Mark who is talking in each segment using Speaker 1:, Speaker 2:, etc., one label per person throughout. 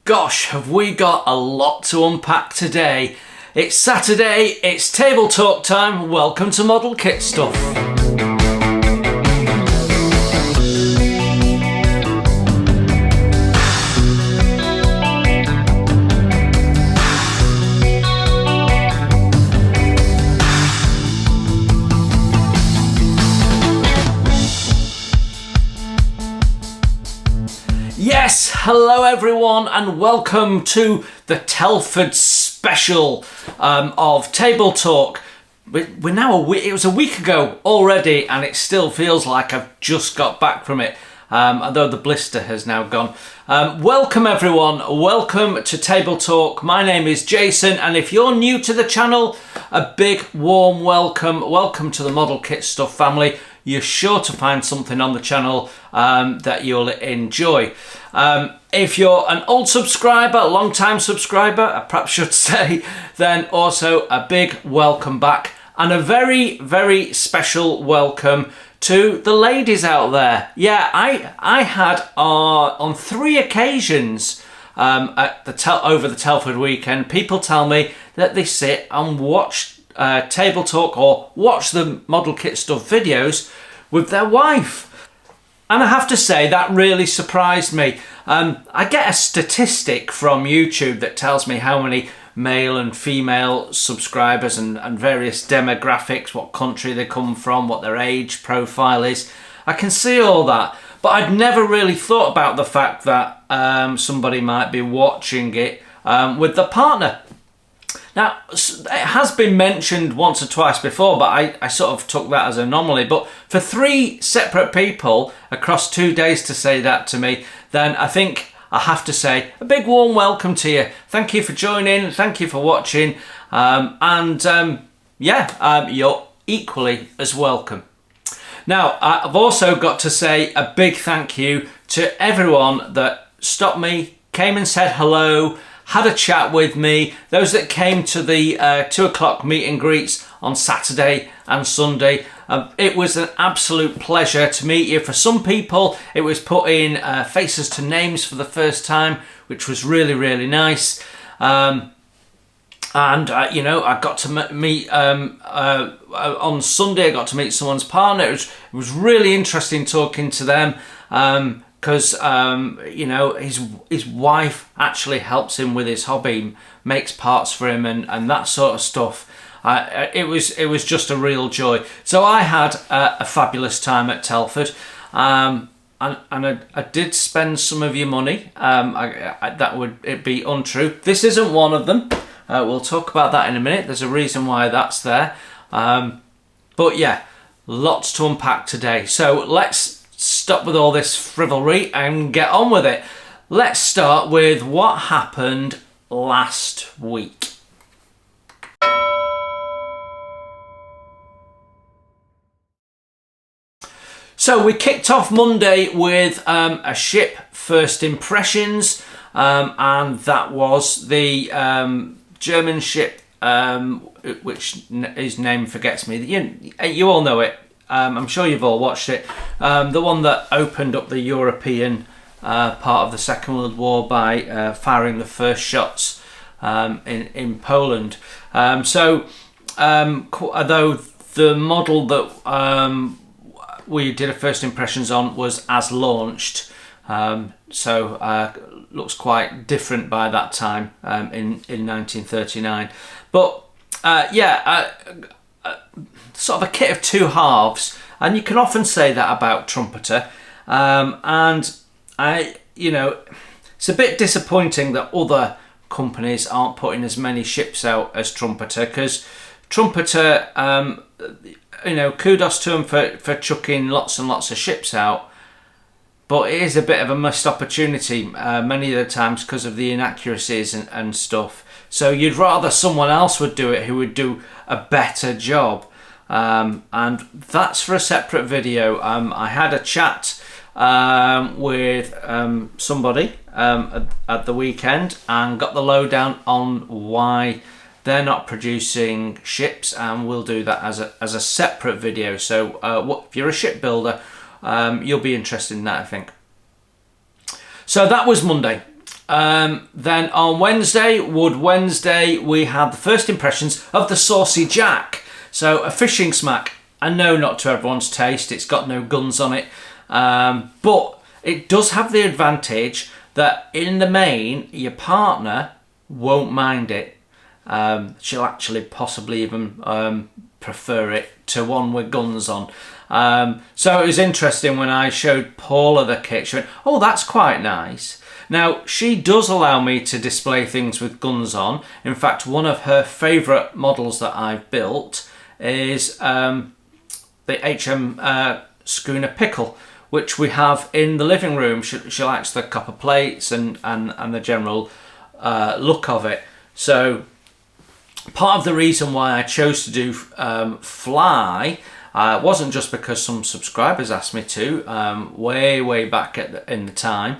Speaker 1: Gosh, have we got a lot to unpack today. It's Saturday, it's table talk time. Welcome to Model Kit Stuff. Yes, hello everyone and welcome to the Telford special of Table Talk. We're now it was a week ago already and it still feels like I've just got back from it, although the blister has now gone. Welcome everyone, welcome to Table Talk. My name is Jason and if you're new to the channel, a big warm welcome to the Model Kit Stuff family. You're sure to find something on the channel that you'll enjoy. If you're an old subscriber, a long-time subscriber, I perhaps should say, then also a big welcome back and a very, very special welcome to the ladies out there. Yeah, I had on 3 occasions at over the Telford weekend, people tell me that they sit and watch Table Talk or watch the Model Kit Stuff videos with their wife. And I have to say that really surprised me. I get a statistic from YouTube that tells me how many male and female subscribers and various demographics, what country they come from, what their age profile is. I can see all that, but I'd never really thought about the fact that somebody might be watching it with the partner. Now, it has been mentioned once or twice before, but I sort of took that as an anomaly. But for 3 separate people across 2 days to say that to me, then I think I have to say a big warm welcome to you. Thank you for joining. Thank you for watching. You're equally as welcome. Now, I've also got to say a big thank you to everyone that stopped me, came and said hello, had a chat with me, those that came to the 2 o'clock meet and greets on Saturday and Sunday. It was an absolute pleasure to meet you. For some people, it was putting faces to names for the first time, which was really, really nice. I got to meet, on Sunday, I got to meet someone's partner. It was really interesting talking to them. Because his wife actually helps him with his hobby, makes parts for him and that sort of stuff. It was just a real joy. So I had a fabulous time at Telford, and I did spend some of your money. That would be untrue. This isn't one of them. We'll talk about that in a minute. There's a reason why that's there. But yeah, lots to unpack today. So let's stop with all this frivolry and get on with it. Let's start with what happened last week. So we kicked off Monday with a ship first impressions, and that was the German ship, which his name forgets me. You all know it. I'm sure you've all watched it. The one that opened up the European part of the Second World War by firing the first shots in Poland. Although the model that we did a first impressions on was as launched, looks quite different by that time in 1939. But sort of a kit of 2 halves, and you can often say that about Trumpeter, and it's a bit disappointing that other companies aren't putting as many ships out as Trumpeter, because Trumpeter, kudos to them for chucking lots and lots of ships out, but it is a bit of a missed opportunity many of the times because of the inaccuracies and stuff. So you'd rather someone else would do it who would do a better job. And that's for a separate video. I had a chat with somebody at the weekend and got the lowdown on why they're not producing ships, and we'll do that as a separate video. So if you're a shipbuilder, you'll be interested in that, I think. So that was Monday. Then on Wednesday, Wood Wednesday, we had the first impressions of the Saucy Jack. So a fishing smack. I know not to everyone's taste. It's got no guns on it. But it does have the advantage that in the main, your partner won't mind it. She'll actually possibly even prefer it to one with guns on. So it was interesting when I showed Paula the kit. She went, "Oh, that's quite nice." Now, she does allow me to display things with guns on. In fact, one of her favourite models that I've built is the HM Schooner Pickle, which we have in the living room. She likes the copper plates and the general look of it. So part of the reason why I chose to do Fly wasn't just because some subscribers asked me to, way back in the time,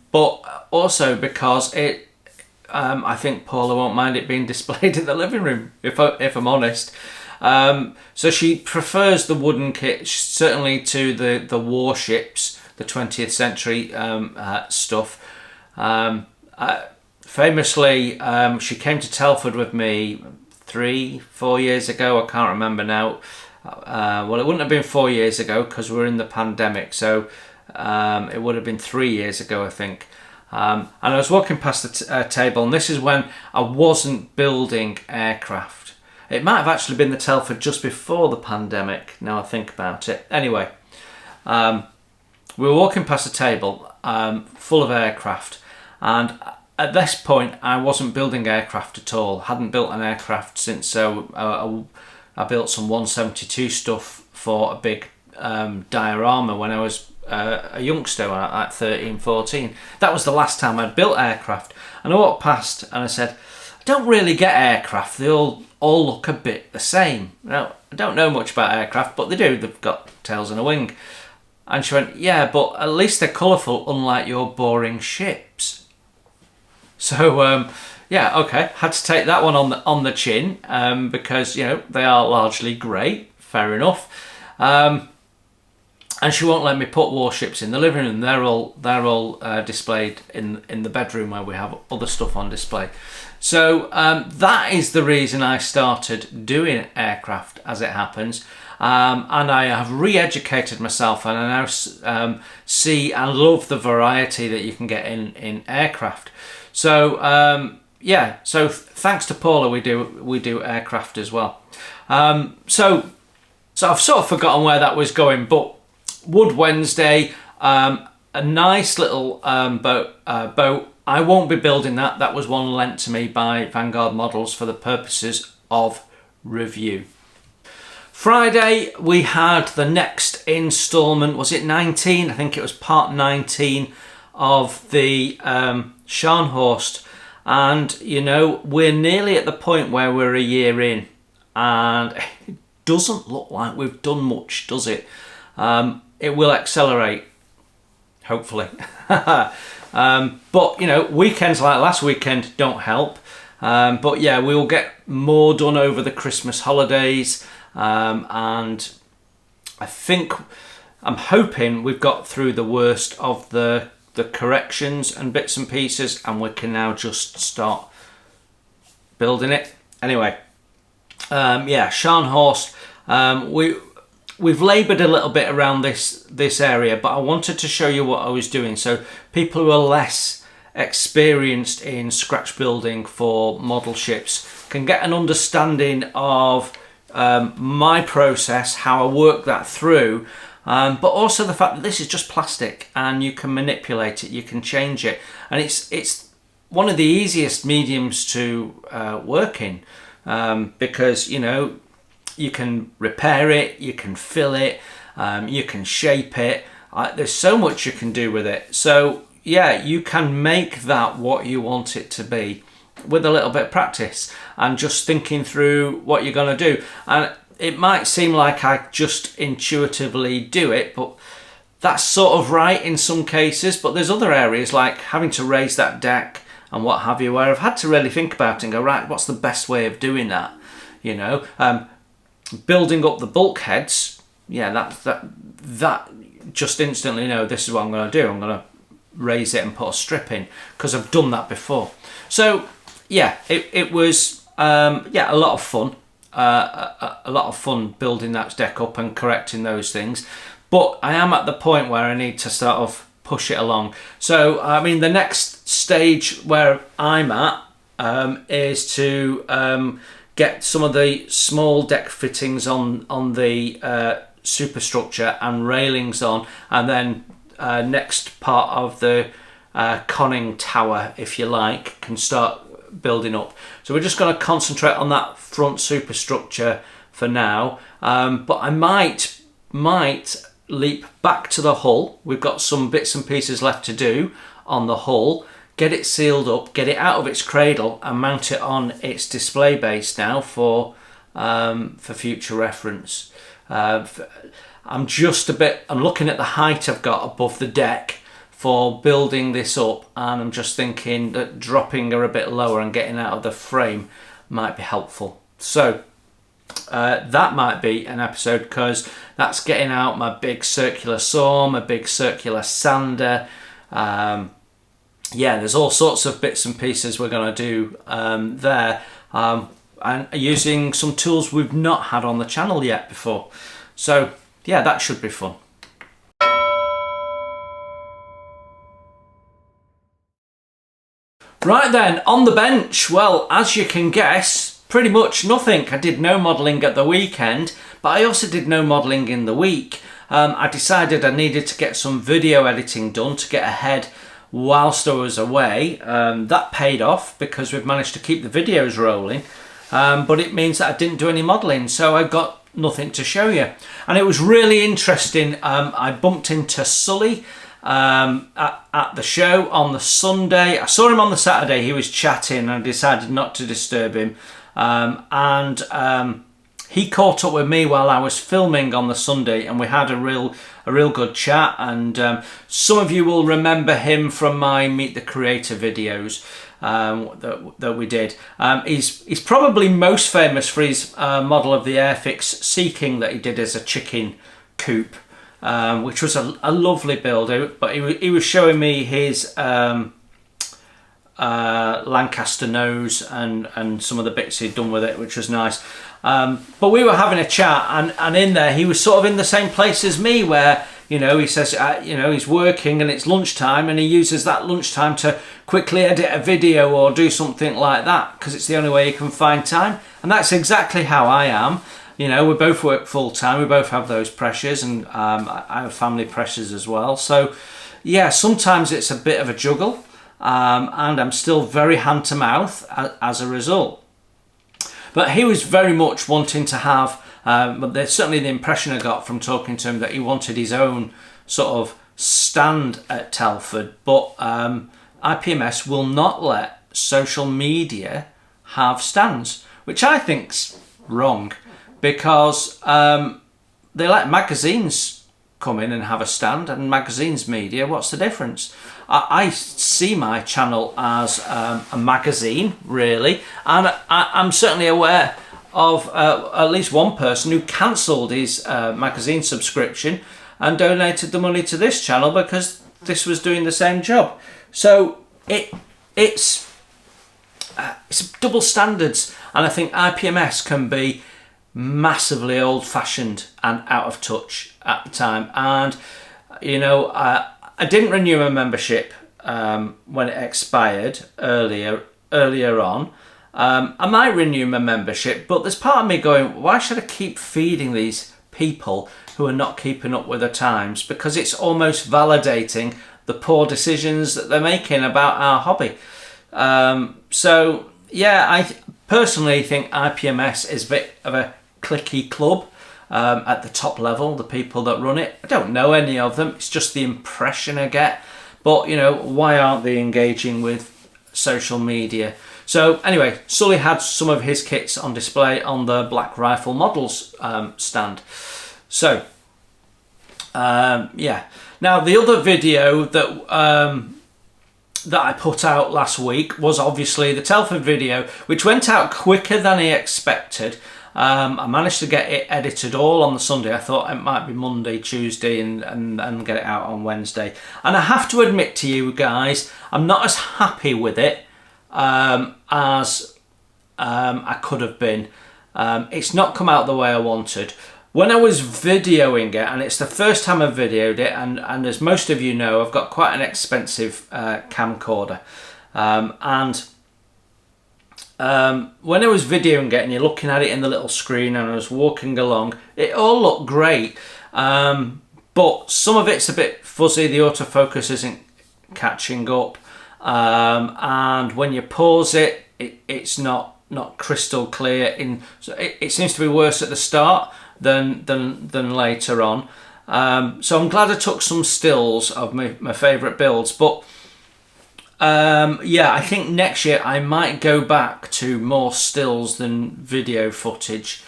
Speaker 1: but also because I think Paula won't mind it being displayed in the living room, if I'm honest. So she prefers the wooden kit certainly to the warships, the 20th century stuff. Famously, she came to Telford with me 3-4 years ago. I can't remember now. Well, it wouldn't have been 4 years ago because we were in the pandemic, so it would have been 3 years ago, I think. And I was walking past the table, and this is when I wasn't building aircraft. It might have actually been the Telford just before the pandemic, now I think about it. Anyway, we were walking past a table full of aircraft, and at this point I wasn't building aircraft at all. Hadn't built an aircraft since I built some 172 stuff for a big diorama when I was a youngster, at 13, 14. That was the last time I'd built aircraft. And I walked past and I said, "I don't really get aircraft. They all look a bit the same." Now, I don't know much about aircraft, but they do. They've got tails and a wing. And she went, "Yeah, but at least they're colourful, unlike your boring ships." So, yeah, okay. Had to take that one on the chin, because, they are largely grey. Fair enough. And she won't let me put warships in the living room. They're all displayed in the bedroom where we have other stuff on display. So that is the reason I started doing aircraft, as it happens. And I have re-educated myself, and I now see and love the variety that you can get in aircraft. So yeah, so thanks to Paula, we do aircraft as well. So I've sort of forgotten where that was going, but Wood Wednesday, a nice little boat. I won't be building that. That was one lent to me by Vanguard Models for the purposes of review. Friday, we had the next instalment. Was it 19? I think it was part 19 of the Scharnhorst. And, we're nearly at the point where we're a year in. And it doesn't look like we've done much, does it? It will accelerate, hopefully. But, weekends like last weekend don't help. But yeah, we will get more done over the Christmas holidays. And I'm hoping we've got through the worst of the corrections and bits and pieces, and we can now just start building it. Anyway, yeah, Scharnhorst. We've laboured a little bit around this area, but I wanted to show you what I was doing, so people who are less experienced in scratch building for model ships can get an understanding of my process, how I work that through, but also the fact that this is just plastic and you can manipulate it, you can change it, and it's one of the easiest mediums to work in, because you can repair it, you can fill it, you can shape it. There's so much you can do with it. So yeah, you can make that what you want it to be with a little bit of practice and just thinking through what you're going to do. And it might seem like I just intuitively do it, but that's sort of right in some cases. But there's other areas like having to raise that deck and what have you, where I've had to really think about it and go, right, what's the best way of doing that? Building up the bulkheads, yeah, that just instantly know this is what I'm going to do. I'm going to raise it and put a strip in, because I've done that before. So yeah, it was yeah, a lot of fun. A lot of fun building that deck up and correcting those things. But I am at the point where I need to sort of push it along. So I mean, the next stage where I'm at is to get some of the small deck fittings on the superstructure and railings on, and then next part of the conning tower, if you like, can start building up. So we're just going to concentrate on that front superstructure for now, but I might leap back to the hull. We've got some bits and pieces left to do on the hull, get it sealed up, get it out of its cradle and mount it on its display base now for future reference. I'm looking at the height I've got above the deck for building this up, and I'm just thinking that dropping her a bit lower and getting out of the frame might be helpful. So that might be an episode, because that's getting out my big circular saw, my big circular sander. Yeah, there's all sorts of bits and pieces we're going to do there, and using some tools we've not had on the channel yet before. So yeah, that should be fun. Right then, on the bench, well, as you can guess, pretty much nothing. I did no modelling at the weekend, but I also did no modelling in the week. I decided I needed to get some video editing done to get ahead whilst I was away. That paid off, because we've managed to keep the videos rolling, but it means that I didn't do any modelling, so I got nothing to show you. And it was really interesting. I bumped into Sully at the show on the Sunday. I saw him on the Saturday. He was chatting, and I decided not to disturb him, and he caught up with me while I was filming on the Sunday, and we had a real good chat. And some of you will remember him from my Meet the Creator videos that we did. He's probably most famous for his model of the Airfix Sea King that he did as a chicken coop, which was a lovely build. But he was showing me his Lancaster nose and some of the bits he'd done with it, which was nice. But we were having a chat, and in there he was sort of in the same place as me, where, you know, he says, you know, he's working and it's lunchtime, and he uses that lunchtime to quickly edit a video or do something like that, because it's the only way he can find time. And that's exactly how I am. You know, we both work full time, we both have those pressures, and I have family pressures as well. So yeah, sometimes it's a bit of a juggle, and I'm still very hand to mouth as a result. But he was very much wanting to have, but there's certainly the impression I got from talking to him, that he wanted his own sort of stand at Telford. But IPMS will not let social media have stands, which I think's wrong, because they let magazines come in and have a stand, and magazines media, what's the difference? I see my channel as a magazine, really, and I'm certainly aware of at least one person who cancelled his magazine subscription and donated the money to this channel because this was doing the same job. So it's double standards, and I think IPMS can be massively old-fashioned and out of touch at the time. And you know, I didn't renew my membership when it expired earlier on. I might renew my membership, but there's part of me going, why should I keep feeding these people who are not keeping up with the times? Because it's almost validating the poor decisions that they're making about our hobby. So yeah, I personally think IPMS is a bit of a cliquey club at the top level, the people that run it. I don't know any of them, it's just the impression I get. But you know, why aren't they engaging with social media? So anyway, Sully had some of his kits on display on the Black Rifle Models stand. So yeah, now the other video that that I put out last week was obviously the Telford video, which went out quicker than I expected. I managed to get it edited all on the Sunday. I thought it might be Monday, Tuesday, and get it out on Wednesday. And I have to admit to you guys, I'm not as happy with it as I could have been. It's not come out the way I wanted. When I was videoing it, and it's the first time I've videoed it, and as most of you know, I've got quite an expensive camcorder. When I was videoing it and you're looking at it in the little screen and I was walking along, it all looked great. But some of it's a bit fuzzy, the autofocus isn't catching up. And when you pause it, it's not crystal clear. So it seems to be worse at the start than later on. So I'm glad I took some stills of my favourite builds, but yeah, I think next year I might go back to more stills than video footage,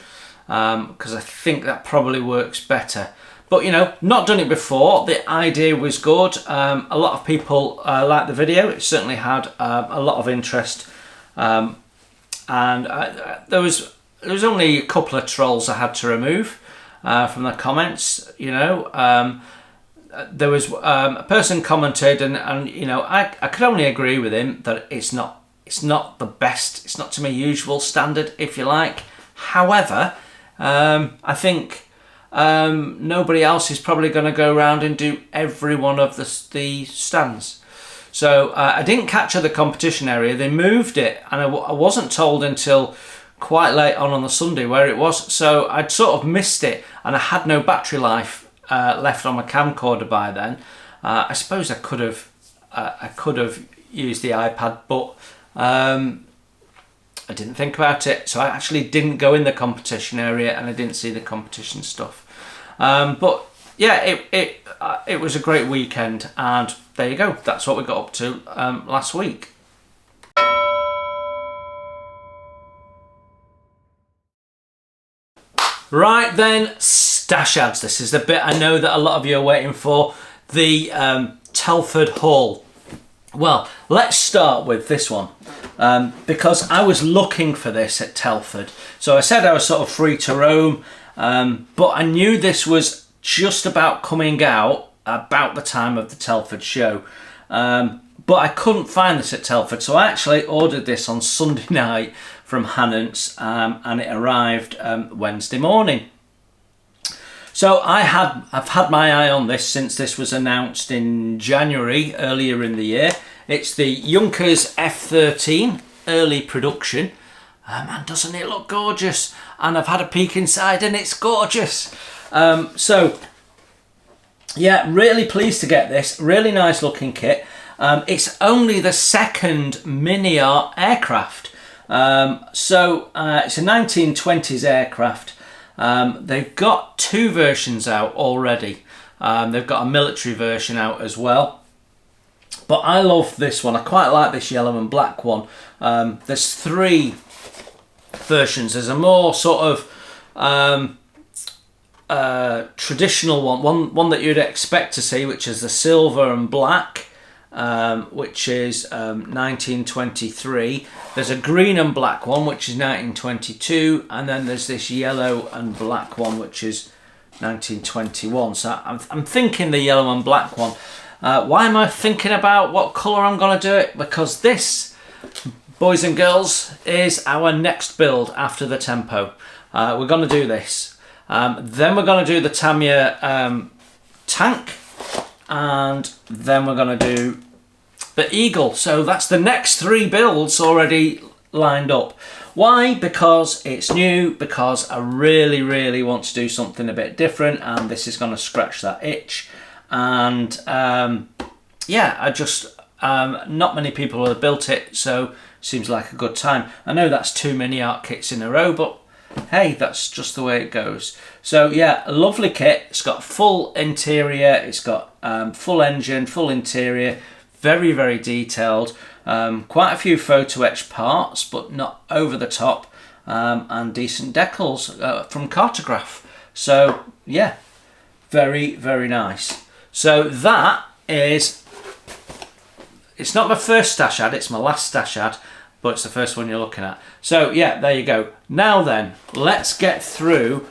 Speaker 1: because I think that probably works better. But you know, not done it before. The idea was good. A lot of people liked the video. It certainly had a lot of interest, and there was only a couple of trolls I had to remove from the comments. You know, there was a person commented, and you know, I could only agree with him that it's not the best. It's not to my usual standard, if you like. However, I think nobody else is probably going to go around and do every one of the stands. So I didn't capture the competition area. They moved it, and I wasn't told until quite late on the Sunday where it was. So I'd sort of missed it, and I had no battery life left on my camcorder by then. I suppose I could have used the iPad, but I didn't think about it, so I actually didn't go in the competition area and I didn't see the competition stuff. But yeah, it was a great weekend, and there you go. That's what we got up to last week. Right then, stash ads. This is the bit I know that a lot of you are waiting for, the Telford haul. Well, let's start with this one, because I was looking for this at Telford. So I said I was sort of free to roam, but I knew this was just about coming out about the time of the Telford show. But I couldn't find this at Telford, so I actually ordered this on Sunday night from Hannant's, and it arrived Wednesday morning. So I've had my eye on this since this was announced in January earlier in the year. It's the Junkers F13 early production, and doesn't it look gorgeous? And I've had a peek inside and it's gorgeous. So yeah, really pleased to get this. Really nice looking kit. It's only the second mini-art aircraft. So it's a 1920s aircraft. They've got two versions out already. They've got a military version out as well. But I love this one. I quite like this yellow and black one. There's three versions. There's a more sort of traditional one that you'd expect to see, which is the silver and black, which is 1923. There's a green and black one, which is 1922, and then there's this yellow and black one, which is 1921. So I'm thinking the yellow and black one. Why am I thinking about what colour I'm going to do it? Because this, boys and girls, is our next build after the Tempo. We're going to do this. Then we're going to do the Tamiya tank, and then we're going to do the Eagle. So that's the next three builds already lined up. Why? Because it's new, because I really, really want to do something a bit different, and this is going to scratch that itch. And yeah, I just not many people have built it, so seems like a good time. I know that's too many art kits in a row, but hey, that's just the way it goes. So yeah, a lovely kit. It's got full interior, it's got full engine, full interior, very, very detailed. Quite a few photo etch parts, but not over the top, and decent decals from Cartograph. So yeah, very, very nice. So that is, it's not my first stash ad, it's my last stash ad, but it's the first one you're looking at. So yeah, there you go. Now then, let's get through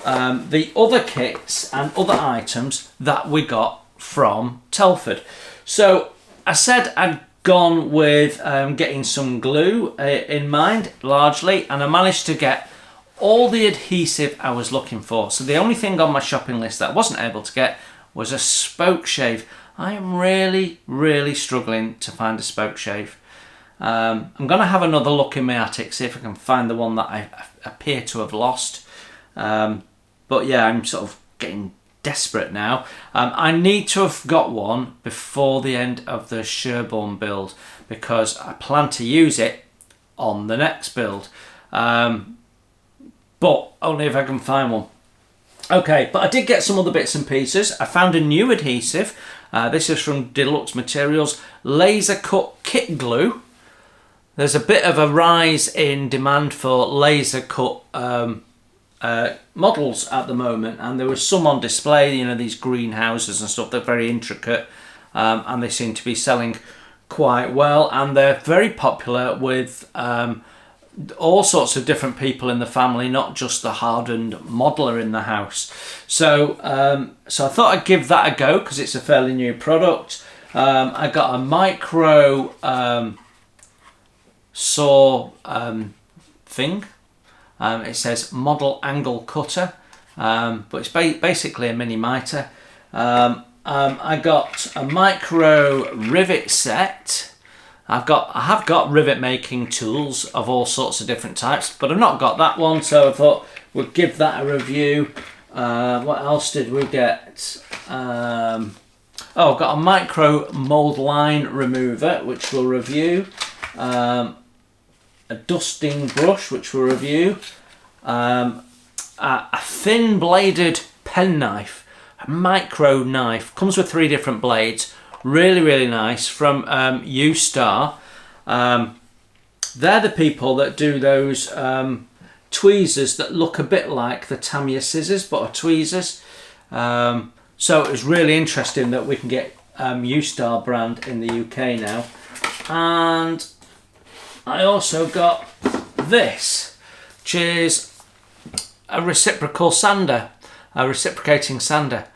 Speaker 1: the other kits and other items that we got from Telford. So I said I'd gone with getting some glue in mind, largely, and I managed to get all the adhesive I was looking for. So the only thing on my shopping list that I wasn't able to get was a spoke shave. I am really struggling to find a spoke shave. I'm going to have another look in my attic, see if I can find the one that I appear to have lost. But yeah, I'm sort of getting desperate now. I need to have got one before the end of the Sherborne build, because I plan to use it on the next build. But only if I can find one. Okay, but I did get some other bits and pieces. I found a new adhesive. This is from Deluxe Materials, laser cut kit glue. There's a bit of a rise in demand for laser cut models at the moment, and there was some on display, you know, these greenhouses and stuff. They're very intricate, and they seem to be selling quite well, and they're very popular with all sorts of different people in the family, not just the hardened modeler in the house. So so I thought I'd give that a go because it's a fairly new product. I got a micro saw thing. It says model angle cutter, but it's basically a mini mitre. I got a micro rivet set. I have got rivet making tools of all sorts of different types, but I've not got that one, so I thought we'd give that a review. What else did we get? I've got a micro mold line remover, which we'll review. A dusting brush, which we'll review. A thin bladed pen knife, a micro knife, comes with 3 different blades. Really nice, from U-Star. They're the people that do those tweezers that look a bit like the Tamiya scissors but are tweezers. So it was really interesting that we can get U-Star brand in the UK now. And I also got this, which is a reciprocal sander, a reciprocating sander,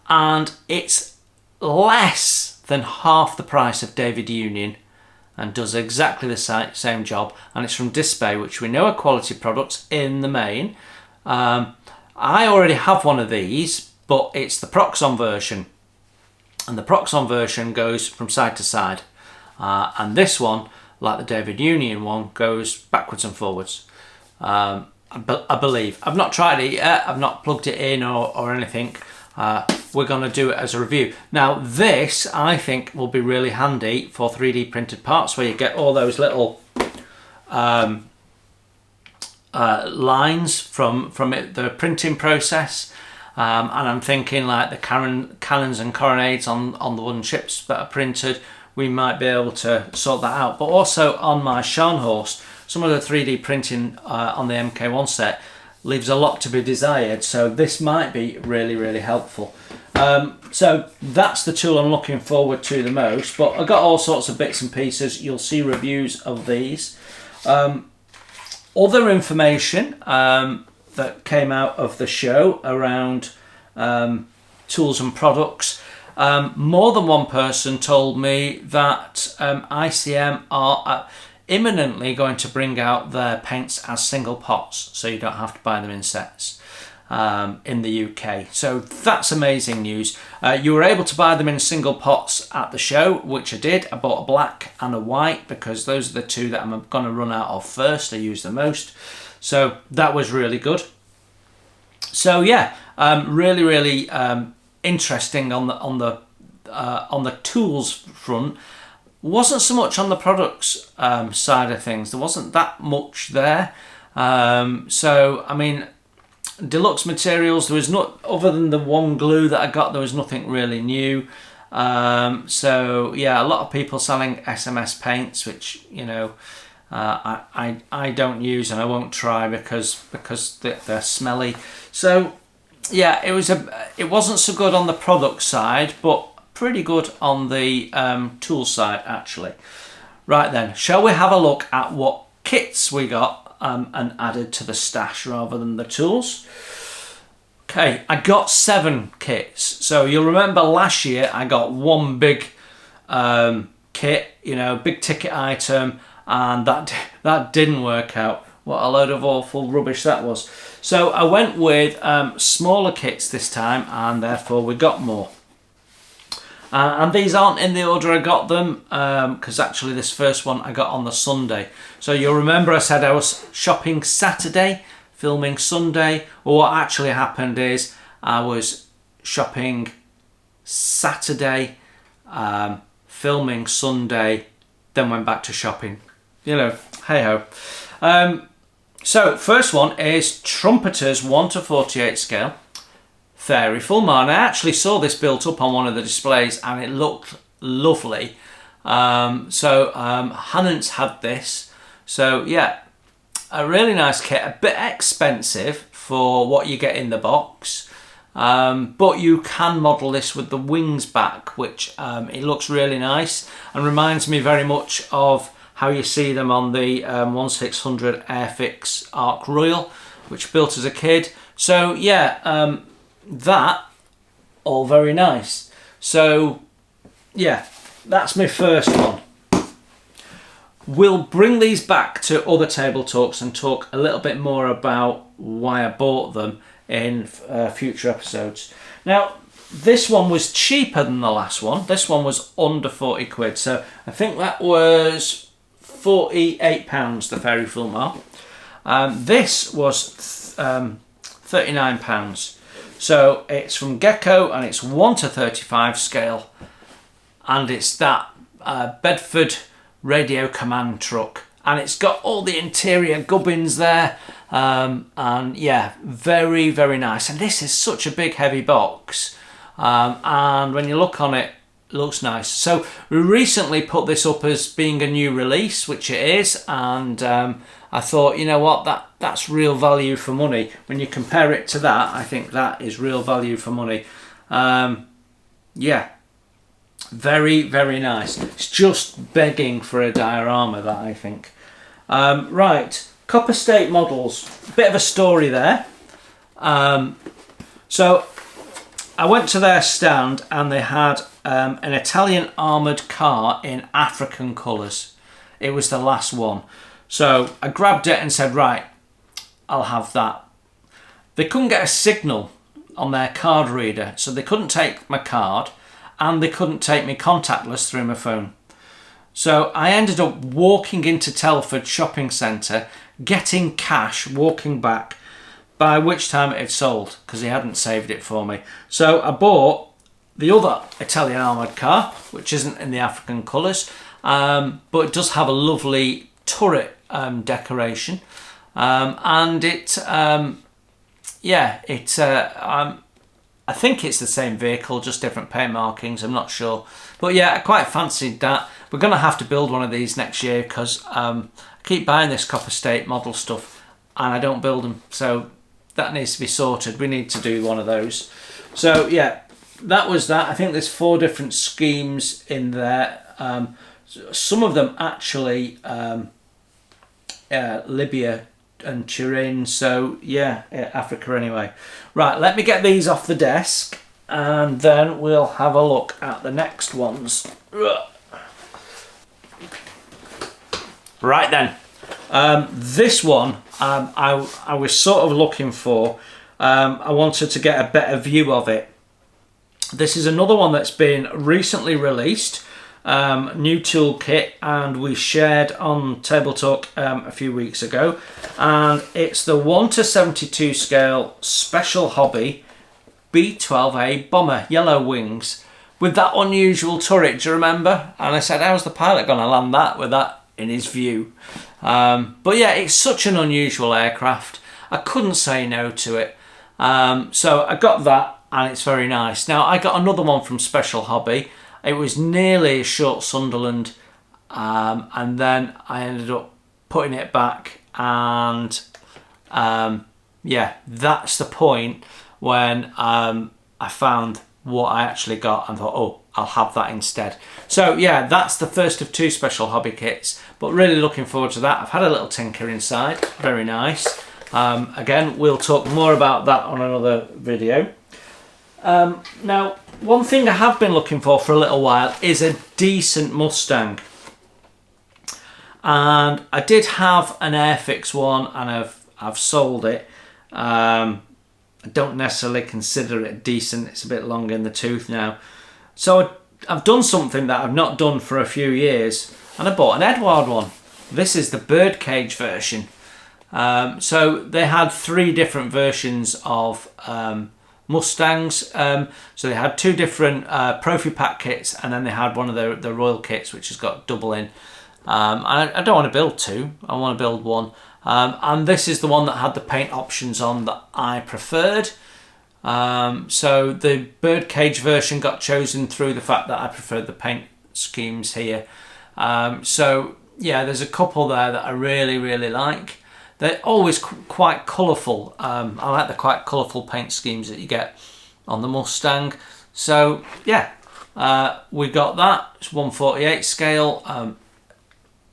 Speaker 1: and it's less than half the price of David Union and does exactly the same job, and it's from Display, which we know are quality products in the main. I already have one of these, but it's the Proxon version, and the Proxon version goes from side to side, and this one, like the David Union one, goes backwards and forwards. I believe. I've not tried it yet, I've not plugged it in or anything. We're going to do it as a review. Now this, I think, will be really handy for 3D printed parts, where you get all those little lines from the printing process. And I'm thinking like the cannons and carronades on the wooden ships that are printed, we might be able to sort that out. But also on my Scharnhorst, some of the 3D printing on the MK1 set leaves a lot to be desired, so this might be really helpful. So that's the tool I'm looking forward to the most, but I got all sorts of bits and pieces. You'll see reviews of these. Other information that came out of the show around tools and products. More than one person told me that ICM are imminently going to bring out their paints as single pots, so you don't have to buy them in sets in the UK. So that's amazing news. You were able to buy them in single pots at the show, which I did. I bought a black and a white because those are the 2 that I'm going to run out of first. I use the most, so that was really good. So yeah, really interesting on the tools front. Wasn't so much on the products side of things. There wasn't that much there. So I mean, Deluxe Materials, there was not, other than the one glue that I got, there was nothing really new. So yeah, a lot of people selling SMS paints, which, you know, I don't use and I won't try because they're smelly. So yeah, it wasn't so good on the product side, but pretty good on the tool side actually. Right then, shall we have a look at what kits we got and added to the stash rather than the tools? Okay, I got 7 kits. So you'll remember last year I got one big kit, you know, big ticket item, and that didn't work out. What a load of awful rubbish that was. So I went with smaller kits this time, and therefore we got more. And these aren't in the order I got them, because actually this first one I got on the Sunday. So you'll remember I said I was shopping Saturday, filming Sunday. Well, what actually happened is I was shopping Saturday, filming Sunday, then went back to shopping. You know, hey ho. So first one is Trumpeters 1:48 scale. Fairy full man. I actually saw this built up on one of the displays and it looked lovely. Hannon's had this. So yeah, a really nice kit, a bit expensive for what you get in the box. But you can model this with the wings back, which it looks really nice and reminds me very much of how you see them on the 1600 Airfix Arc Royal, which built as a kid. So yeah, that all very nice. So yeah, that's my first one. We'll bring these back to other table talks and talk a little bit more about why I bought them in future episodes. Now this one was cheaper than the last one. This one was under 40 quid, so I think that was £48, the Fairy Fulmar. This was £39. So it's from Gecko and it's 1:35 scale, and it's that Bedford radio command truck, and it's got all the interior gubbins there, and yeah, very, very nice. And this is such a big heavy box, and when you look on it, it looks nice. So we recently put this up as being a new release, which it is, and I thought, you know what, that's real value for money. When you compare it to that, I think that is real value for money. Yeah, very, very nice. It's just begging for a diorama, that, I think. Right, Copper State Models. Bit of a story there. So I went to their stand and they had an Italian armoured car in African colours. It was the last one. So I grabbed it and said, right, I'll have that. They couldn't get a signal on their card reader, so they couldn't take my card and they couldn't take me contactless through my phone. So I ended up walking into Telford shopping centre, getting cash, walking back, by which time it had sold because he hadn't saved it for me. So I bought the other Italian armoured car, which isn't in the African colours, but it does have a lovely turret decoration, and it I think it's the same vehicle, just different paint markings, I'm not sure, but yeah, I quite fancied that. We're gonna have to build one of these next year because I keep buying this Copper State model stuff and I don't build them, so that needs to be sorted. We need to do one of those. So yeah, that was that. I think there's 4 different schemes in there. Some of them actually Libya and Turin, so yeah, Africa anyway. Right, let me get these off the desk and then we'll have a look at the next ones. Right then, this one I was sort of looking for. I wanted to get a better view of it. This is another one that's been recently released, new toolkit, and we shared on Table Talk a few weeks ago, and it's the 1:72 scale Special Hobby B-12A bomber, yellow wings, with that unusual turret. Do you remember? And I said, how's the pilot going to land that with that in his view? But yeah, it's such an unusual aircraft. I couldn't say no to it. So I got that, and it's very nice. Now I got another one from Special Hobby. It was nearly a short Sunderland, and then I ended up putting it back, and yeah, that's the point when I found what I actually got and thought, oh, I'll have that instead. So yeah, that's the first of 2 special hobby kits, but really looking forward to that. I've had a little tinker inside, very nice. Again, we'll talk more about that on another video. Now, one thing I have been looking for a little while is a decent Mustang. And I did have an Airfix one, and I've sold it. I don't necessarily consider it decent. It's a bit long in the tooth now. So I've done something that I've not done for a few years, and I bought an Edward one. This is the birdcage version. So they had 3 different versions of Mustangs. So they had 2 different Profi Pack kits, and then they had one of the Royal kits, which has got double in. I don't want to build 2, I want to build 1. And this is the one that had the paint options on that I preferred. So the birdcage version got chosen through the fact that I preferred the paint schemes here. So yeah, there's a couple there that I really like. They're always quite colourful. I like the quite colourful paint schemes that you get on the Mustang. So yeah, we got that. It's 1/48 scale.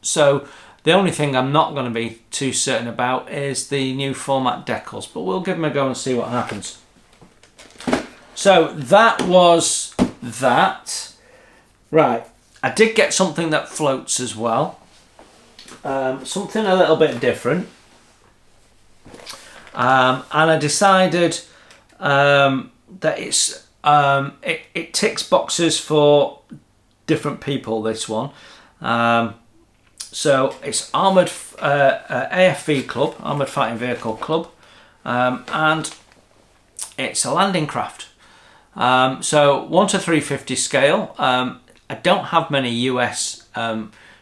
Speaker 1: So the only thing I'm not going to be too certain about is the new format decals, but we'll give them a go and see what happens. So that was that. Right, I did get something that floats as well. Something a little bit different. And I decided that it ticks boxes for different people, this one. So it's Armoured AFV Club, Armoured Fighting Vehicle Club, and it's a landing craft. So 1:350 scale. I don't have many US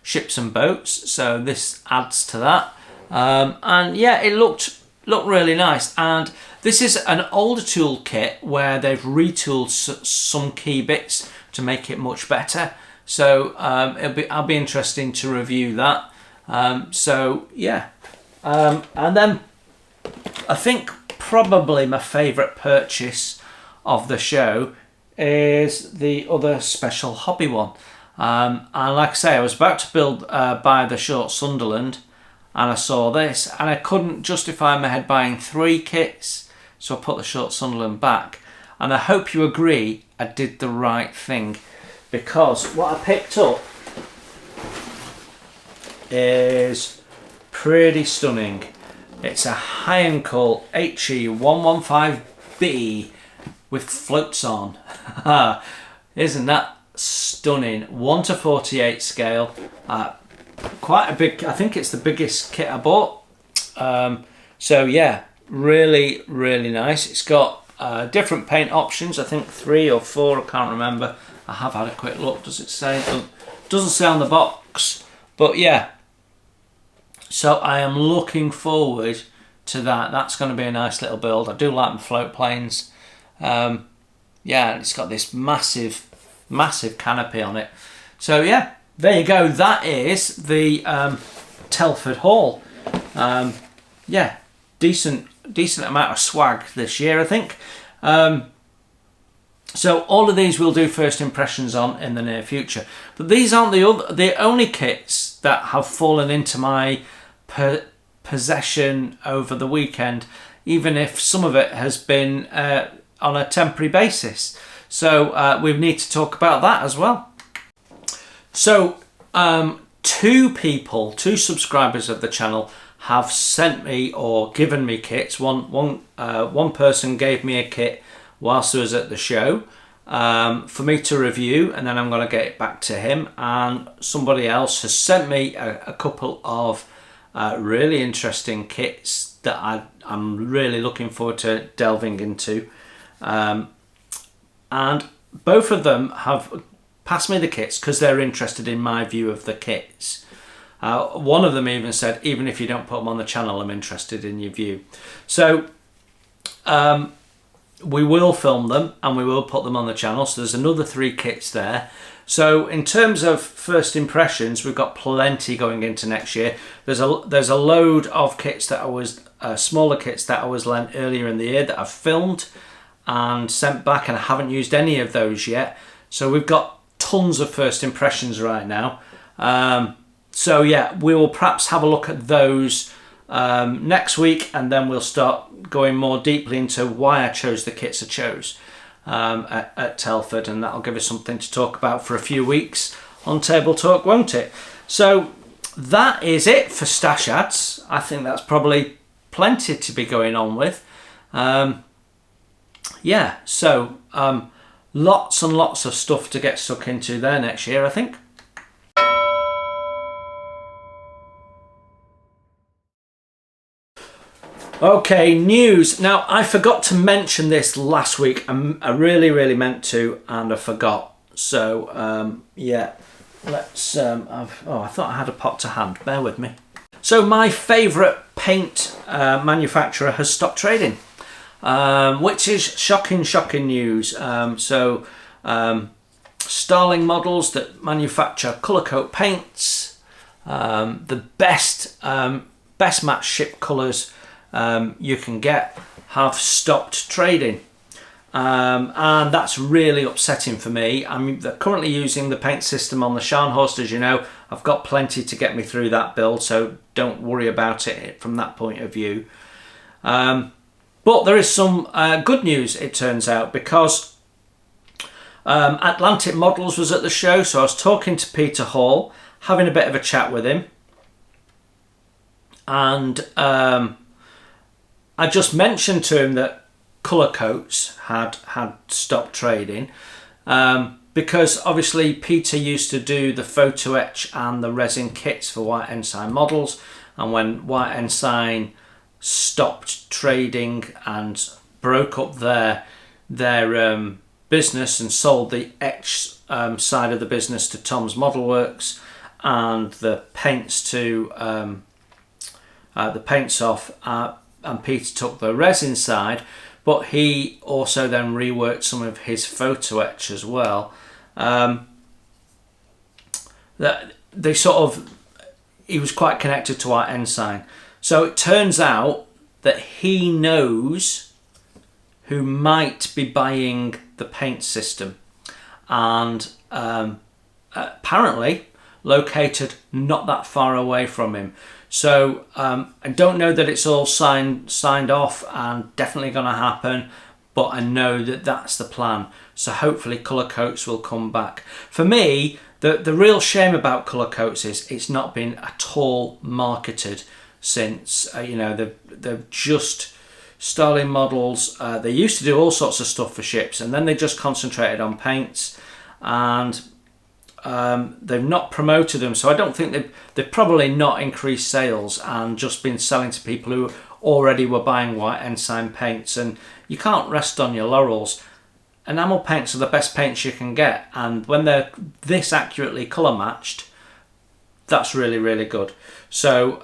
Speaker 1: ships and boats, so this adds to that. And yeah, it looked really nice. And this is an older tool kit where they've retooled some key bits to make it much better. So I'll be interesting to review that. So yeah, and then I think probably my favourite purchase of the show is the other special hobby one. And like I say, I was about to buy the Short Sunderland, and I saw this, and I couldn't justify in my head buying 3 kits, so I put the Short Sunderland back. And I hope you agree I did the right thing, because what I picked up is pretty stunning. It's a Heinkel HE115B with floats on. Isn't that stunning? 1:48 scale. Quite a big, I think it's the biggest kit I bought. So yeah, really nice. It's got different paint options, I think 3 or 4, I can't remember. I have had a quick look. Does it say? Doesn't say on the box, but yeah. So I am looking forward to that. That's going to be a nice little build. I do like my float planes. Yeah, it's got this massive canopy on it. So yeah, there you go. That is the Telford haul. Yeah, decent amount of swag this year, I think. So all of these we'll do first impressions on in the near future. But these aren't the only kits that have fallen into my possession over the weekend, even if some of it has been on a temporary basis. So we need to talk about that as well. So 2 subscribers of the channel have sent me or given me kits. One person gave me a kit whilst I was at the show for me to review, and then I'm going to get it back to him. And somebody else has sent me a couple of really interesting kits that I'm really looking forward to delving into. And both of them have passed me the kits because they're interested in my view of the kits. One of them even said, even if you don't put them on the channel, I'm interested in your view. So we will film them and we will put them on the channel. So there's another 3 kits there. So in terms of first impressions, we've got plenty going into next year. There's a load of kits that I was smaller kits that I was lent earlier in the year that I've filmed and sent back, and I haven't used any of those yet. So we've got tons of first impressions right now. So yeah, we will perhaps have a look at those next week, and then we'll start going more deeply into why I chose the kits I chose at Telford, and that'll give us something to talk about for a few weeks on Table Talk, won't it? So that is it for stash ads. I think that's probably plenty to be going on with. Yeah, so lots and lots of stuff to get stuck into there next year, I think. Okay, news. Now, I forgot to mention this last week. I really meant to, and I forgot. So, yeah, let's... I thought I had a pot to hand. Bear with me. So, my favourite paint manufacturer has stopped trading, which is shocking news. Starling Models that manufacture colour coat paints, the best match ship colours you can get, have stopped trading, and that's really upsetting for me. I mean, they're currently using the paint system on the Scharnhorst, as you know. I've got plenty to get me through that build, so don't worry about it from that point of view. But there is some good news, it turns out, because Atlantic Models was at the show, so I was talking to Peter Hall, having a bit of a chat with him, and I just mentioned to him that colour coats had stopped trading, because obviously Peter used to do the photo etch and the resin kits for White Ensign Models, and when White Ensign stopped trading and broke up their business and sold the etch side of the business to Tom's Model Works and the paints to the paints off, and Peter took the resin side, but he also then reworked some of his photo etch as well. That they he was quite connected to our Ensign. So it turns out that he knows who might be buying the paint system, and apparently located not that far away from him. So I don't know that it's all signed off and definitely going to happen, but I know that that's the plan. So hopefully colour coats will come back. For me, the real shame about colour coats is it's not been at all marketed since. They've just Starling Models. They used to do all sorts of stuff for ships, and then they just concentrated on paints, and they've not promoted them. So I don't think they've probably not increased sales and just been selling to people who already were buying White Ensign paints. And you can't rest on your laurels. Enamel paints are the best paints you can get, and when they're this accurately colour matched, that's really good. So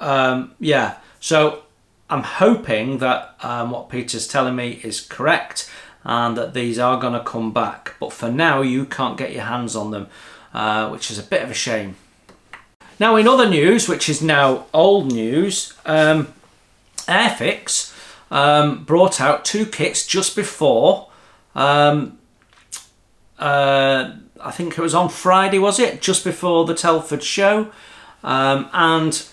Speaker 1: yeah, so I'm hoping that what Peter's telling me is correct, and that these are going to come back. But for now, you can't get your hands on them, which is a bit of a shame. Now, in other news, which is now old news, Airfix brought out two kits just before, I think it was on Friday, was it? Just before the Telford show, announced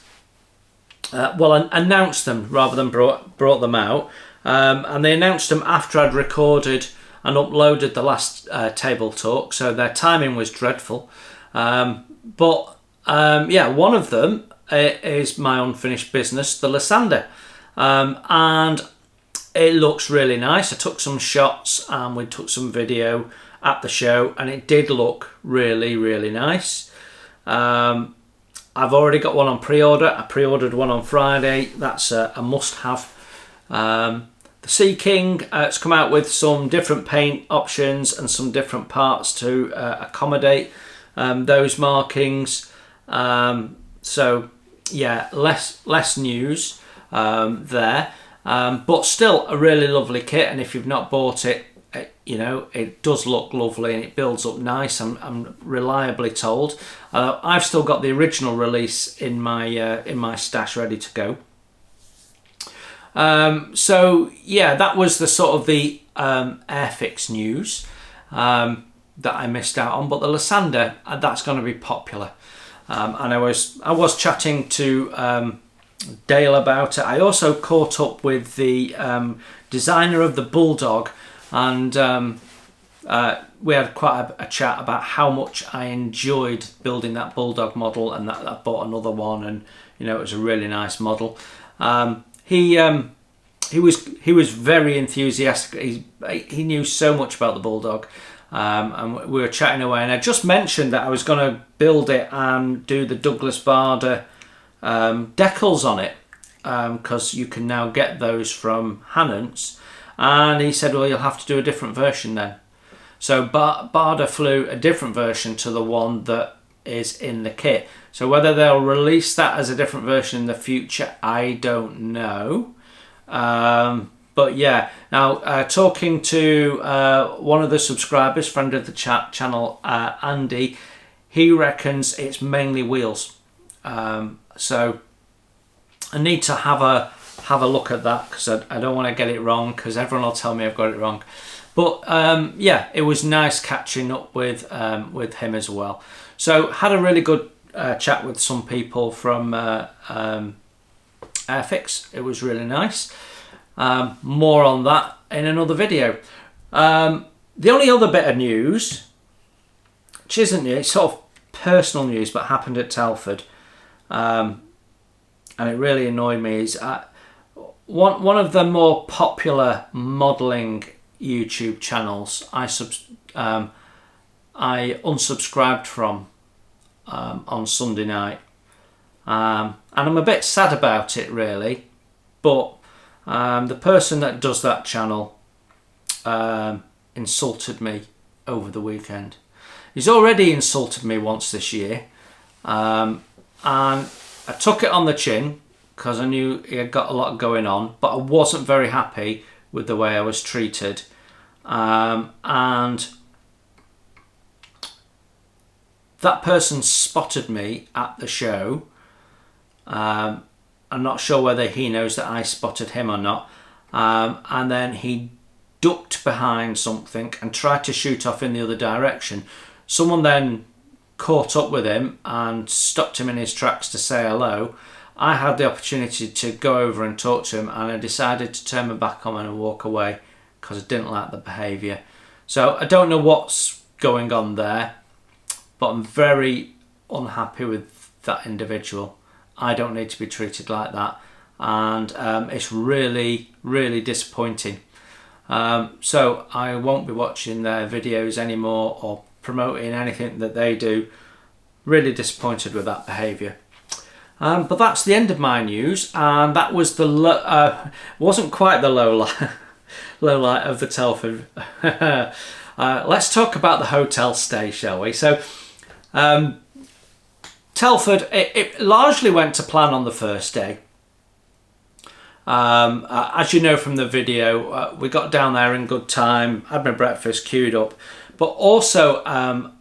Speaker 1: them rather than brought them out, and they announced them after I'd recorded and uploaded the last Table Talk, so their timing was dreadful. Yeah, one of them is my unfinished business, the Lysander, and it looks really nice. I took some shots and we took some video at the show, and it did look really nice. I've already got one on pre-order. I pre-ordered one on Friday. That's a must-have. The Sea King, it's come out with some different paint options and some different parts to accommodate those markings. So yeah, less news there, but still a really lovely kit. And if you've not bought it, it does look lovely and it builds up nice. I'm reliably told. I've still got the original release in my stash ready to go. So yeah, that was the sort of the Airfix news. that I missed out on. But the Lysander, that's going to be popular. And I was chatting to Dale about it. I also caught up with the designer of the Bulldog, and we had quite a chat about how much I enjoyed building that Bulldog model, and that I bought another one, and you know, it was a really nice model. He was very enthusiastic. He knew so much about the Bulldog, and we were chatting away. And I just mentioned that I was going to build it and do the Douglas Bader decals on it, because you can now get those from Hannants. And he said, well, you'll have to do a different version then. So Bader flew a different version to the one that is in the kit. So whether they'll release that as a different version in the future, I don't know. But yeah, now talking to one of the subscribers, friend of the channel, Andy, he reckons it's mainly wheels. So I need to have a look at that, because I don't want to get it wrong, because everyone will tell me I've got it wrong. But yeah, it was nice catching up with him as well. So had a really good chat with some people from Airfix. It was really nice. More on that in another video. The only other bit of news, which isn't new, it's sort of personal news, but happened at Telford, and it really annoyed me, is one of the more popular modelling YouTube channels I unsubscribed from on Sunday night, and I'm a bit sad about it really, but the person that does that channel insulted me over the weekend. He's already insulted me once this year, and I took it on the chin because I knew he had got a lot going on, but I wasn't very happy with the way I was treated. And that person spotted me at the show. I'm not sure whether he knows that I spotted him or not. And then he ducked behind something and tried to shoot off in the other direction. Someone then caught up with him and stopped him in his tracks to say hello. I had the opportunity to go over and talk to him, and I decided to turn my back on him and walk away because I didn't like the behaviour. So I don't know what's going on there, but I'm very unhappy with that individual. I don't need to be treated like that, and it's really, really disappointing. So I won't be watching their videos anymore or promoting anything that they do. Really disappointed with that behaviour. But that's the end of my news, and that was the wasn't quite the low light of the Telford. Let's talk about the hotel stay, shall we? So Telford, it largely went to plan on the first day. As you know from the video, we got down there in good time, had my breakfast, queued up. But also,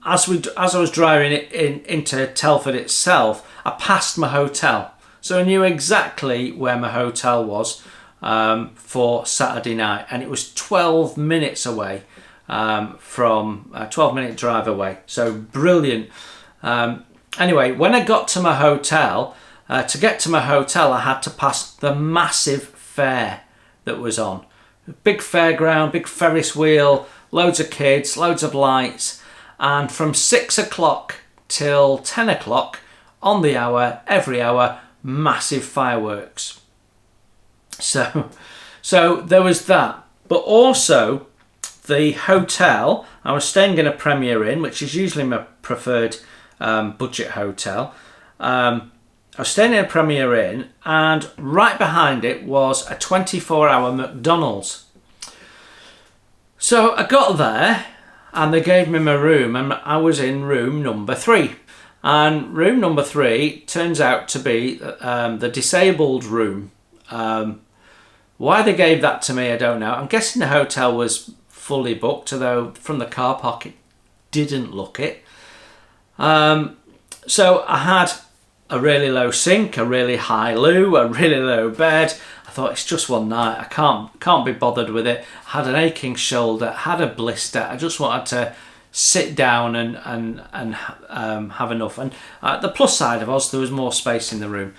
Speaker 1: as I was driving into Telford itself, I passed my hotel. So I knew exactly where my hotel was for Saturday night. And it was 12 minutes away, from a 12-minute drive away. So brilliant. Anyway, when I got to my hotel, to get to my hotel, I had to pass the massive fair that was on. Big fairground, big Ferris wheel, loads of kids, loads of lights, and from 6 o'clock till 10 o'clock on the hour, every hour, massive fireworks. So there was that. But also the hotel, I was staying in a Premier Inn, which is usually my preferred budget hotel. I was staying in a Premier Inn, and right behind it was a 24-hour McDonald's. So I got there and they gave me my room, and I was in room number 3. And room number 3 turns out to be the disabled room. Why they gave that to me, I don't know. I'm guessing the hotel was fully booked, although from the car park it didn't look it. So I had a really low sink, a really high loo, a really low bed. I thought, it's just one night, I can't be bothered with it. I had an aching shoulder, had a blister. I just wanted to sit down and have enough. And the plus side of us, there was more space in the room.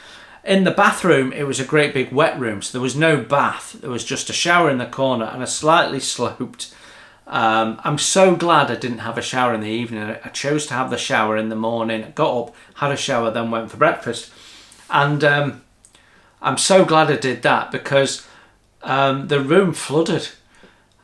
Speaker 1: In the bathroom, it was a great big wet room, so there was no bath. There was just a shower in the corner and a slightly sloped. I'm so glad I didn't have a shower in the evening. I chose to have the shower in the morning, got up, had a shower, then went for breakfast. And I'm so glad I did that because the room flooded.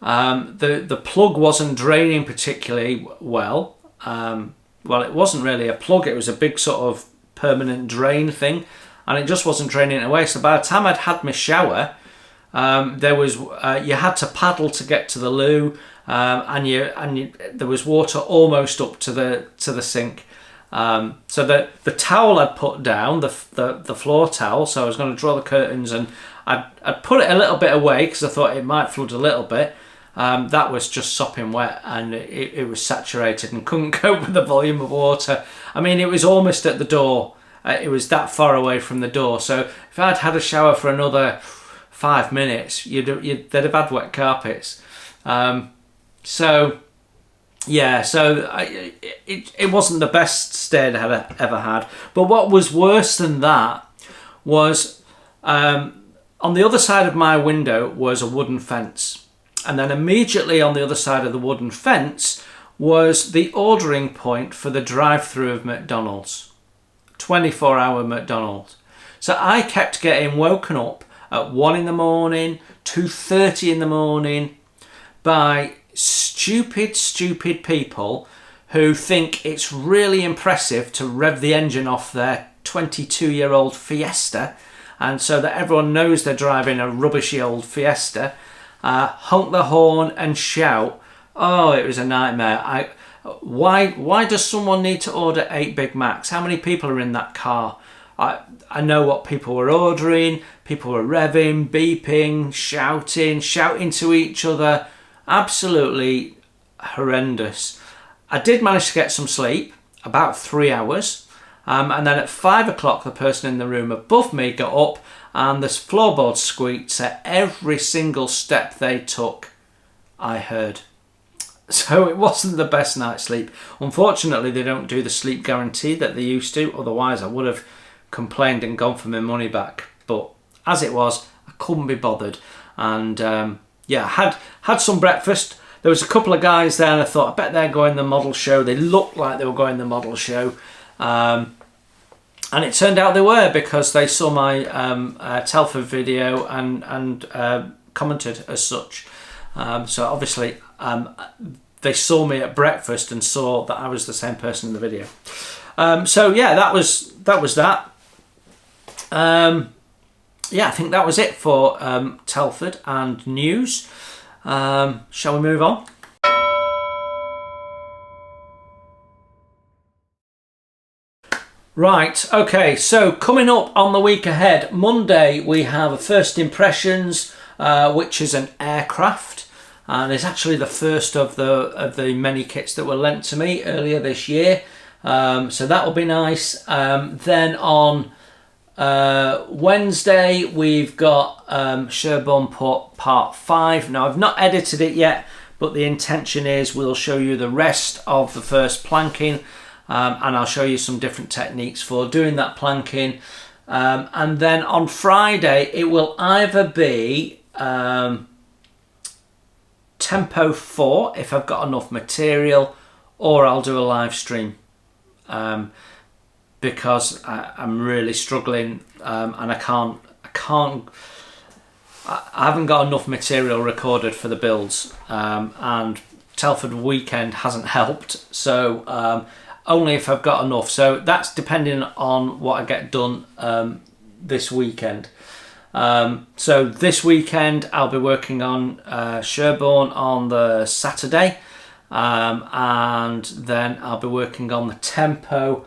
Speaker 1: The plug wasn't draining particularly well. Well, it wasn't really a plug, it was a big sort of permanent drain thing, and it just wasn't draining away. So by the time I'd had my shower, there was you had to paddle to get to the loo, and there was water almost up to the sink. So the towel I'd put down, the floor towel, so I was going to draw the curtains, and I'd put it a little bit away because I thought it might flood a little bit. That was just sopping wet, and it was saturated and couldn't cope with the volume of water. I mean, it was almost at the door. It was that far away from the door. So if I'd had a shower for another 5 minutes, they'd have had wet carpets. So it wasn't the best stay I'd ever had. But what was worse than that was on the other side of my window was a wooden fence. And then immediately on the other side of the wooden fence was the ordering point for the drive-through of McDonald's. 24-hour McDonald's. So I kept getting woken up at 1 in the morning, 2:30 in the morning by stupid people who think it's really impressive to rev the engine off their 22-year-old Fiesta, and so that everyone knows they're driving a rubbishy old Fiesta, honk the horn and shout. Oh, it was a nightmare. Why does someone need to order 8 Big Macs? How many people are in that car? I know what people were ordering. People were revving, beeping, shouting to each other. Absolutely horrendous. I did manage to get some sleep, about 3 hours. And then at 5 o'clock, the person in the room above me got up and the floorboards squeaked. So every single step they took, I heard. So it wasn't the best night's sleep. Unfortunately, they don't do the sleep guarantee that they used to. Otherwise, I would have complained and gone for my money back. But as it was, I couldn't be bothered. And I had some breakfast. There was a couple of guys there and I thought, I bet they're going the model show. They looked like they were going the model show. And it turned out they were, because they saw my Telford video and commented as such. So obviously they saw me at breakfast and saw that I was the same person in the video. That was that. I think that was it for Telford and news. Shall we move on? Right, okay, so coming up on the week ahead, Monday we have First Impressions, which is an aircraft, and it's actually the first of the many kits that were lent to me earlier this year. So that will be nice. Then on Wednesday we've got Sherborne Port Part 5. Now I've not edited it yet, but the intention is we'll show you the rest of the first planking, and I'll show you some different techniques for doing that planking. And then on Friday it will either be Tempo 4 if I've got enough material, or I'll do a live stream. Because I'm really struggling, and I haven't got enough material recorded for the builds, and Telford weekend hasn't helped, so only if I've got enough. So that's depending on what I get done this weekend. So this weekend I'll be working on Sherborne on the Saturday, and then I'll be working on the Tempo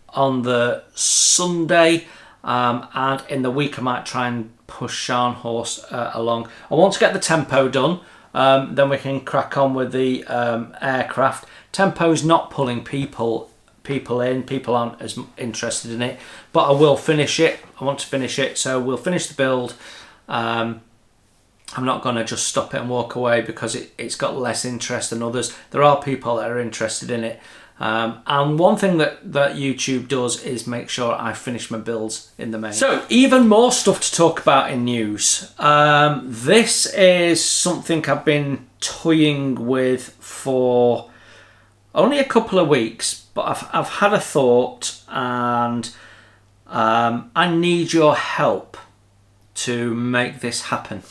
Speaker 1: on the Sunday, and in the week I might try and push Scharnhorst along. I want to get the Tempo done, then we can crack on with the aircraft. Tempo's not pulling people in, people aren't as interested in it, but I will finish it. I want to finish it, so we'll finish the build, I'm not going to just stop it and walk away because it's got less interest than others. There are people that are interested in it. And one thing that YouTube does is make sure I finish my builds in the main. So even more stuff to talk about in news. This is something I've been toying with for only a couple of weeks, but I've had a thought, and I need your help to make this happen.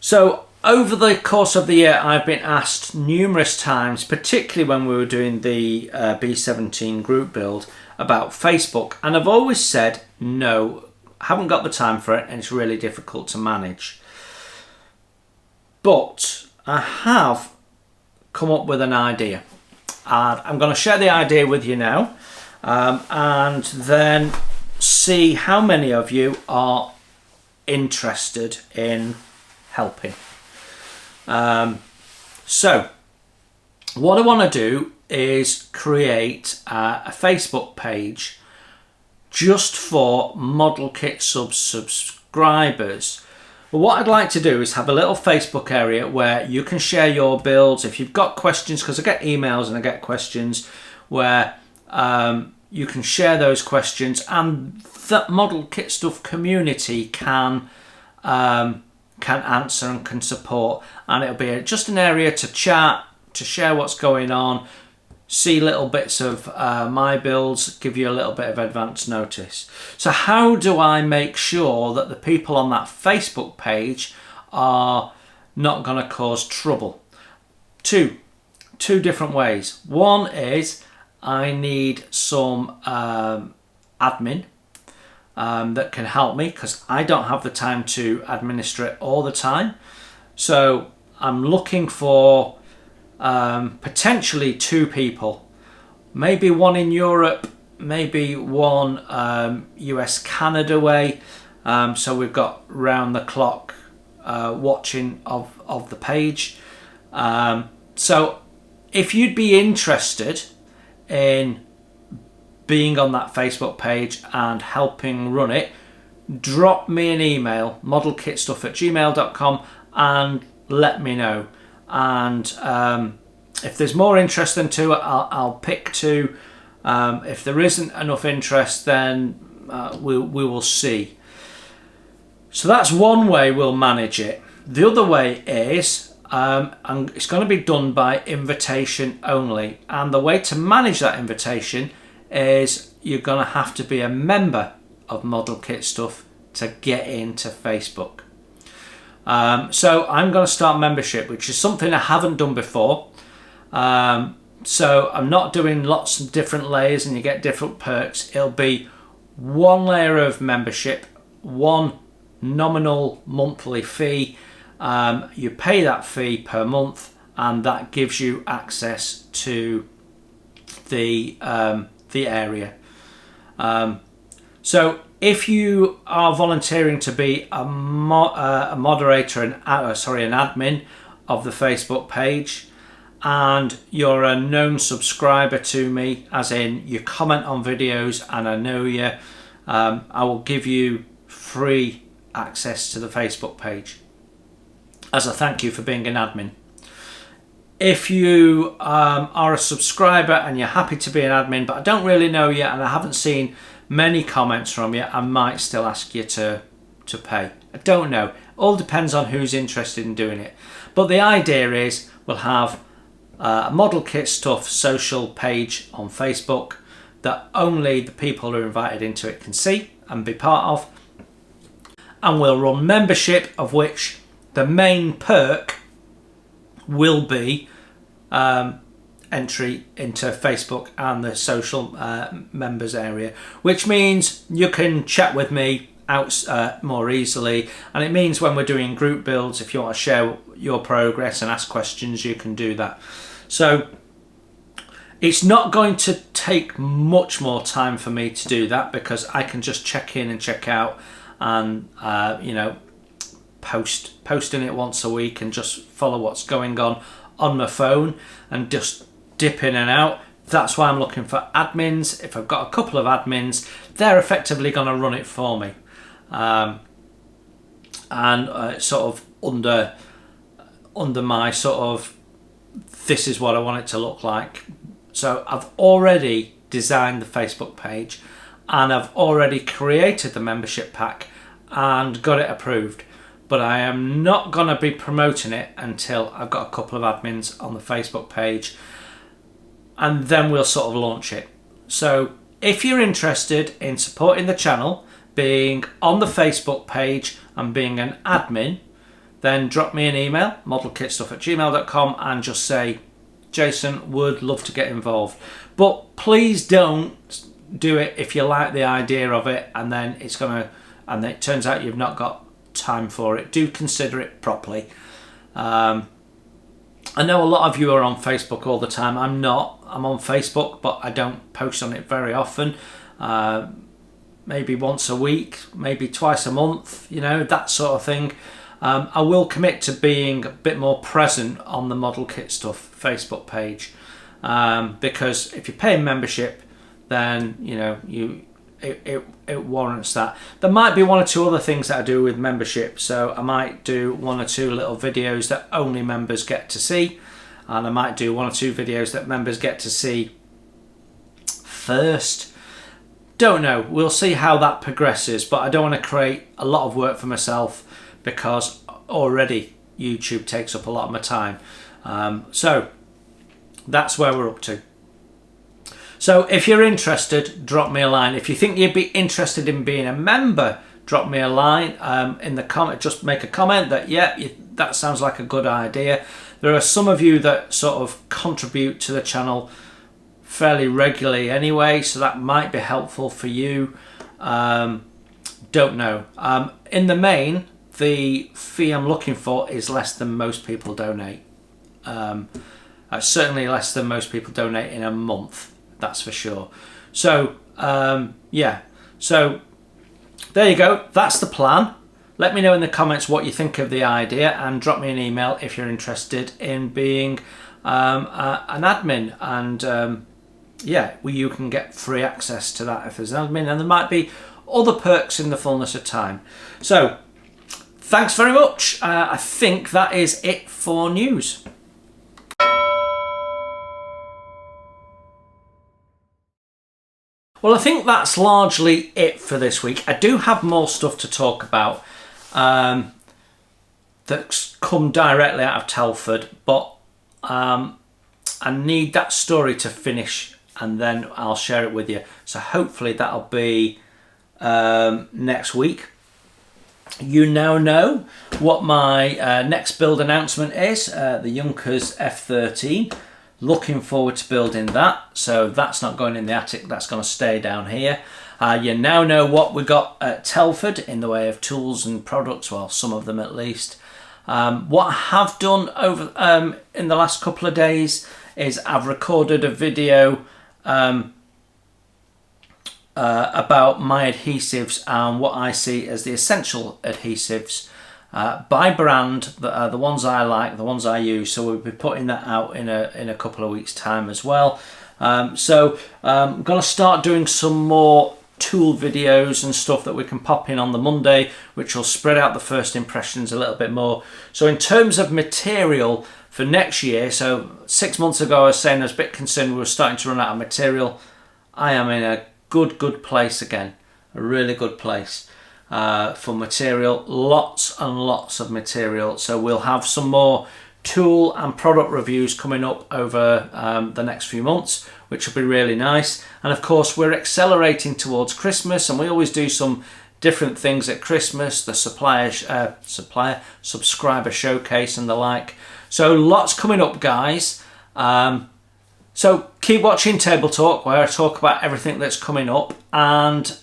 Speaker 1: So over the course of the year, I've been asked numerous times, particularly when we were doing the B17 group build, about Facebook, and I've always said no, haven't got the time for it, and it's really difficult to manage. But I have come up with an idea, and I'm going to share the idea with you now, and then see how many of you are interested in helping. So what I want to do is create a Facebook page just for Model Kit subscribers. But what I'd like to do is have a little Facebook area where you can share your builds. If you've got questions, because I get emails and I get questions, where you can share those questions, and that Model Kit Stuff community can answer and can support, and it'll be just an area to chat, to share what's going on, see little bits of my builds, give you a little bit of advance notice. So how do I make sure that the people on that Facebook page are not going to cause trouble? Two different ways. One is I need some admin that can help me, because I don't have the time to administer it all the time. So I'm looking for potentially 2 people, maybe one in Europe, maybe one US Canada way, so we've got round the clock watching of the page. So if you'd be interested in being on that Facebook page and helping run it, drop me an email, modelkitstuff@gmail.com, and let me know. And if there's more interest than 2, I'll pick 2. If there isn't enough interest, then we will see. So that's one way we'll manage it. The other way is and it's going to be done by invitation only, and the way to manage that invitation is you're going to have to be a member of Model Kit Stuff to get into Facebook. So I'm going to start membership, which is something I haven't done before. So I'm not doing lots of different layers and you get different perks. It'll be one layer of membership, one nominal monthly fee. You pay that fee per month, and that gives you access to the area. So if you are volunteering to be a moderator and an admin of the Facebook page, and you're a known subscriber to me, as in you comment on videos and I know you, I will give you free access to the Facebook page as a thank you for being an admin. If you are a subscriber and you're happy to be an admin, but I don't really know you and I haven't seen many comments from you, I might still ask you to pay. I don't know. All depends on who's interested in doing it. But the idea is we'll have a Model Kit Stuff social page on Facebook that only the people who are invited into it can see and be part of. And we'll run membership, of which the main perk will be entry into Facebook and the social members area, which means you can chat with me out more easily, and it means when we're doing group builds, if you want to share your progress and ask questions, you can do that. So it's not going to take much more time for me to do that, because I can just check in and check out, and posting it once a week and just follow what's going on my phone and just dip in and out. That's why I'm looking for admins. If I've got a couple of admins, they're effectively going to run it for me. and sort of under my sort of, this is what I want it to look like. So I've already designed the Facebook page, and I've already created the membership pack and got it approved, but I am not going to be promoting it until I've got a couple of admins on the Facebook page, and then we'll sort of launch it. So if you're interested in supporting the channel, being on the Facebook page and being an admin, then drop me an email, modelkitstuff@gmail.com, and just say, Jason, would love to get involved. But please don't do it if you like the idea of it and then it turns out you've not got time for it. Do consider it properly. I know a lot of you are on Facebook all the time. I'm not. I'm on Facebook, but I don't post on it very often. Maybe once a week, maybe twice a month, that sort of thing. I will commit to being a bit more present on the Model Kit Stuff Facebook page, because if you're paying membership, then it warrants that. There might be one or two other things that I do with membership, so I might do one or two little videos that only members get to see, and I might do one or two videos that members get to see first. Don't know, we'll see how that progresses, but I don't want to create a lot of work for myself because already YouTube takes up a lot of my time. So that's where we're up to. So if you're interested, drop me a line. If you think you'd be interested in being a member, drop me a line in the comment. Just make a comment that, that sounds like a good idea. There are some of you that sort of contribute to the channel fairly regularly anyway, so that might be helpful for you. Don't know. In the main, the fee I'm looking for is less than most people donate. Certainly less than most people donate in a month, that's for sure. So so there you go, that's the plan. Let me know in the comments what you think of the idea, and drop me an email if you're interested in being an admin, and you can get free access to that if there's an admin, and there might be other perks in the fullness of time. So thanks very much. I think that is it for news. Well, I think that's largely it for this week. I do have more stuff to talk about that's come directly out of Telford, but I need that story to finish and then I'll share it with you. So hopefully that'll be next week. You now know what my next build announcement is, the Junkers F13. Looking forward to building that. So that's not going in the attic, that's going to stay down here. You now know what we got at Telford in the way of tools and products, well, some of them at least. What I have done over in the last couple of days is I've recorded a video about my adhesives and what I see as the essential adhesives by brand, the ones I like, the ones I use. So we'll be putting that out in a couple of weeks time as well. So I'm going to start doing some more tool videos and stuff that we can pop in on the Monday, which will spread out the first impressions a little bit more. So in terms of material for next year, so 6 months ago I was saying I was a bit concerned we were starting to run out of material. I am in a good place again, a really good place for material, lots and lots of material. So we'll have some more tool and product reviews coming up over the next few months, which will be really nice. And of course we're accelerating towards Christmas, and we always do some different things at Christmas, the subscriber showcase and the like. So lots coming up, guys. So keep watching Table Talk, where I talk about everything that's coming up, and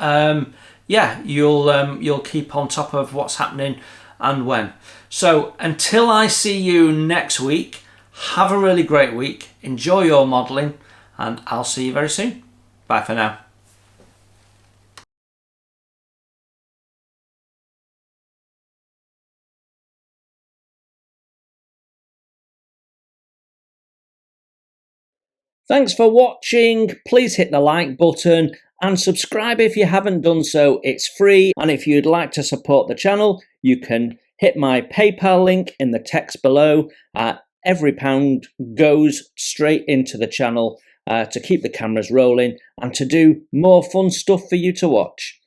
Speaker 1: you'll keep on top of what's happening and when. So until I see you next week, have a really great week, enjoy your modelling, and I'll see you very soon. Bye for now. Thanks for watching. Please hit the like button and subscribe if you haven't done so. It's free, and if you'd like to support the channel, you can hit my PayPal link in the text below. Every pound goes straight into the channel to keep the cameras rolling and to do more fun stuff for you to watch.